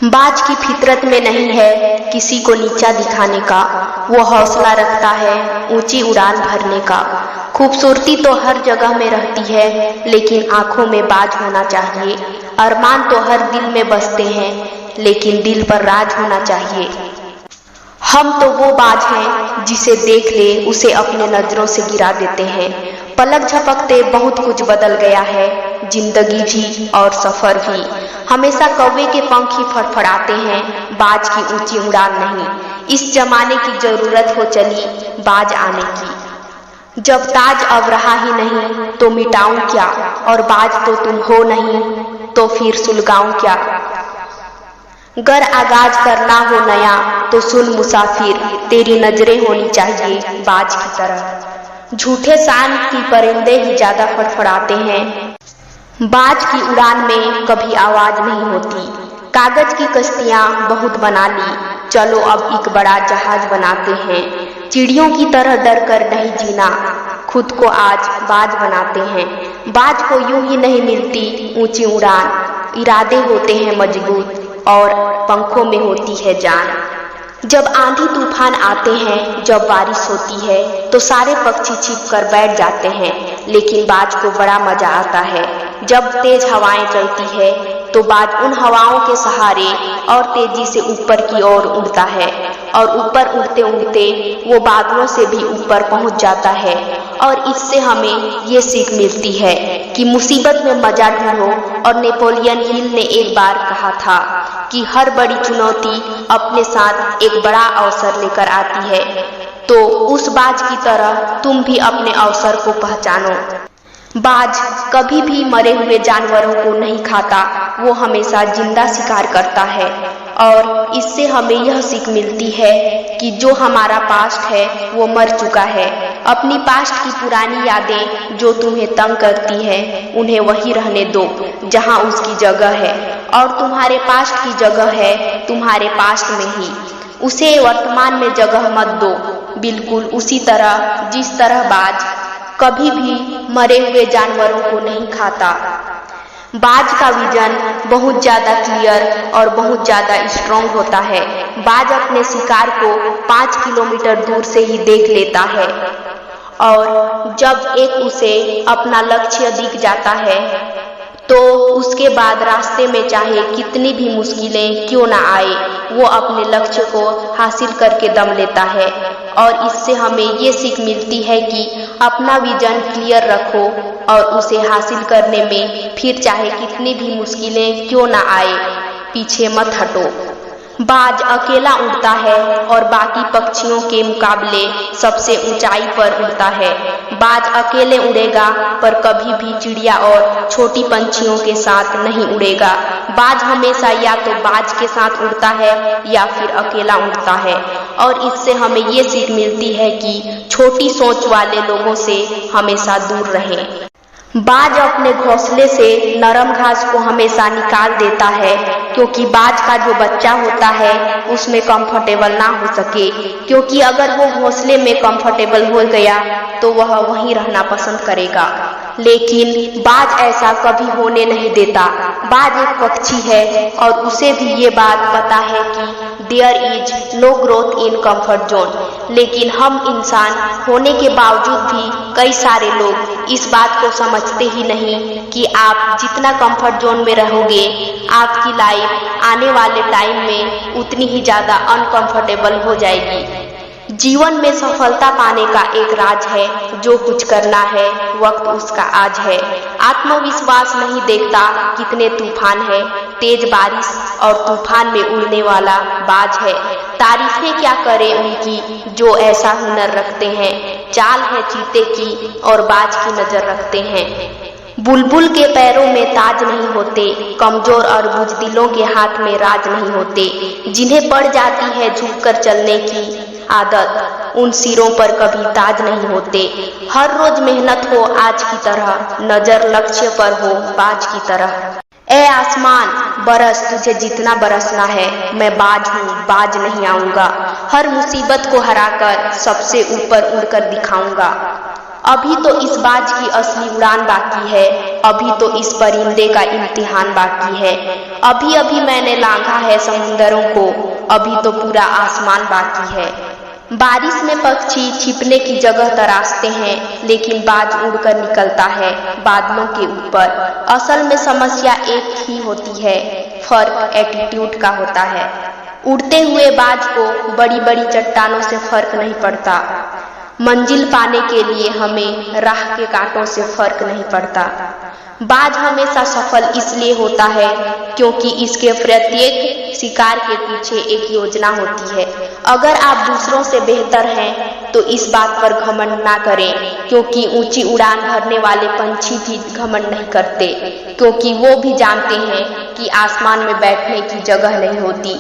बाज की फितरत में नहीं है किसी को नीचा दिखाने का। वो हौसला रखता है ऊंची उड़ान भरने का। खूबसूरती तो हर जगह में रहती है, लेकिन आंखों में बाज होना चाहिए। अरमान तो हर दिल में बसते हैं, लेकिन दिल पर राज होना चाहिए। हम तो वो बाज हैं जिसे देख ले उसे अपने नजरों से गिरा देते हैं। पलक झपकते बहुत कुछ बदल गया है, जिंदगी भी और सफर भी। हमेशा कौवे के पंख ही फड़फड़ाते हैं, बाज की ऊंची उड़ान नहीं। इस जमाने की जरूरत हो चली बाज आने की। जब ताज अब रहा ही नहीं तो मिटाऊं क्या, और बाज तो तुम हो नहीं तो फिर सुलगाऊं क्या। गर आगाज करना हो नया तो सुन मुसाफिर, तेरी नजरें होनी चाहिए बाज की तरह। झूठे शान की परिंदे ही ज्यादा फड़फड़ाते हैं, बाज की उड़ान में कभी आवाज नहीं होती। कागज की कश्तियां बहुत बना ली, चलो अब एक बड़ा जहाज बनाते हैं। चिड़ियों की तरह डर कर नहीं जीना, खुद को आज बाज बनाते हैं। बाज को यूं ही नहीं मिलती ऊंची उड़ान, इरादे होते हैं मजबूत और पंखों में होती है जान। जब आंधी तूफान आते हैं, जब बारिश होती है, तो सारे पक्षी छिप कर बैठ जाते हैं, लेकिन बाज को बड़ा मजा आता है। जब तेज हवाएं चलती है तो बाज उन हवाओं के सहारे और तेजी से ऊपर की ओर उड़ता है, और ऊपर उड़ते उड़ते वो बादलों से भी ऊपर पहुंच जाता है। और इससे हमें ये सीख मिलती है कि मुसीबत में मजा ढूंढो। और नेपोलियन हिल ने एक बार कहा था कि हर बड़ी चुनौती अपने साथ एक बड़ा अवसर लेकर आती है। तो उस बाज की तरह तुम भी अपने अवसर को पहचानो। बाज कभी भी मरे हुए जानवरों को नहीं खाता, वो हमेशा जिंदा शिकार करता है। और इससे हमें यह सीख मिलती है कि जो हमारा पास्ट है वो मर चुका है। अपनी पास्ट की पुरानी यादें जो तुम्हें तंग करती हैं, उन्हें वही रहने दो जहां उसकी जगह है। और तुम्हारे पास्ट की जगह है तुम्हारे पास्ट में ही, उसे वर्तमान में जगह मत दो। बिल्कुल उसी तरह जिस तरह बाज कभी भी मरे हुए जानवरों को नहीं खाता। बाज का विजन बहुत ज्यादा क्लियर और बहुत ज्यादा स्ट्रॉन्ग होता है। बाज अपने शिकार को 5 किलोमीटर दूर से ही देख लेता है, और जब एक उसे अपना लक्ष्य दिख जाता है तो उसके बाद रास्ते में चाहे कितनी भी मुश्किलें क्यों ना आए, वो अपने लक्ष्य को हासिल करके दम लेता है। और इससे हमें ये सीख मिलती है कि अपना विजन क्लियर रखो और उसे हासिल करने में फिर चाहे कितनी भी मुश्किलें क्यों ना आए, पीछे मत हटो। बाज अकेला उड़ता है और बाकी पक्षियों के मुकाबले सबसे ऊंचाई पर उड़ता है। बाज अकेले उड़ेगा पर कभी भी चिड़िया और छोटी पंछियों के साथ नहीं उड़ेगा। बाज हमेशा या तो बाज के साथ उड़ता है या फिर अकेला उड़ता है। और इससे हमें ये सीख मिलती है कि छोटी सोच वाले लोगों से हमेशा दूर रहें। बाज अपने घोंसले से नरम घास को हमेशा निकाल देता है, क्योंकि बाज का जो बच्चा होता है उसमें कंफर्टेबल ना हो सके। क्योंकि अगर वो घोंसले में कंफर्टेबल हो गया तो वह वहीं रहना पसंद करेगा, लेकिन बाज ऐसा कभी होने नहीं देता। बाज एक पक्षी है और उसे भी ये बात पता है कि there is no growth in comfort zone. लेकिन हम इंसान होने के बावजूद भी कई सारे लोग इस बात को समझते ही नहीं कि आप जितना कंफर्ट जोन में रहोगे, आपकी लाइफ आने वाले टाइम में उतनी ही ज्यादा अनकंफर्टेबल हो जाएगी। जीवन में सफलता पाने का एक राज है, जो कुछ करना है वक्त उसका आज है। आत्मविश्वास नहीं देखता कितने तूफान है, तेज बारिश और तूफान में उड़ने वाला बाज है। तारीफें क्या करें उनकी जो ऐसा हुनर रखते हैं, चाल है चीते की और बाज की नजर रखते हैं। बुलबुल के पैरों में ताज नहीं होते, कमजोर और बुजदिलों के हाथ में राज नहीं होते। जिन्हें पड़ जाती है झुककर चलने की आदत, उन सिरों पर कभी ताज नहीं होते। हर रोज मेहनत हो आज की तरह, नजर लक्ष्य पर हो बाज की तरह। ए आसमान बरस, तुझे जितना बरसना है, मैं बाज हूँ बाज नहीं आऊंगा। हर मुसीबत को हराकर सबसे ऊपर उड़कर दिखाऊंगा। अभी तो इस बाज की असली उड़ान बाकी है, अभी तो इस परिंदे का इम्तिहान बाकी है। अभी अभी मैंने लांघा है समुंदरों को, अभी तो पूरा आसमान बाकी है। बारिश में पक्षी छिपने की जगह तराशते हैं, लेकिन बाज उड़कर निकलता है बादलों के ऊपर। असल में समस्या एक ही होती है, फर्क एटीट्यूड का होता है। उड़ते हुए बाज को बड़ी बड़ी चट्टानों से फर्क नहीं पड़ता। मंजिल पाने के लिए हमें राह के कांटों से फर्क नहीं पड़ता। बाज हमेशा सफल इसलिए होता है क्योंकि इसके प्रत्येक शिकार के पीछे एक योजना होती है। अगर आप दूसरों से बेहतर हैं तो इस बात पर घमंड ना करें, क्योंकि ऊंची उड़ान भरने वाले पंछी भी घमंड नहीं करते, क्योंकि वो भी जानते हैं कि आसमान में बैठने की जगह नहीं होती।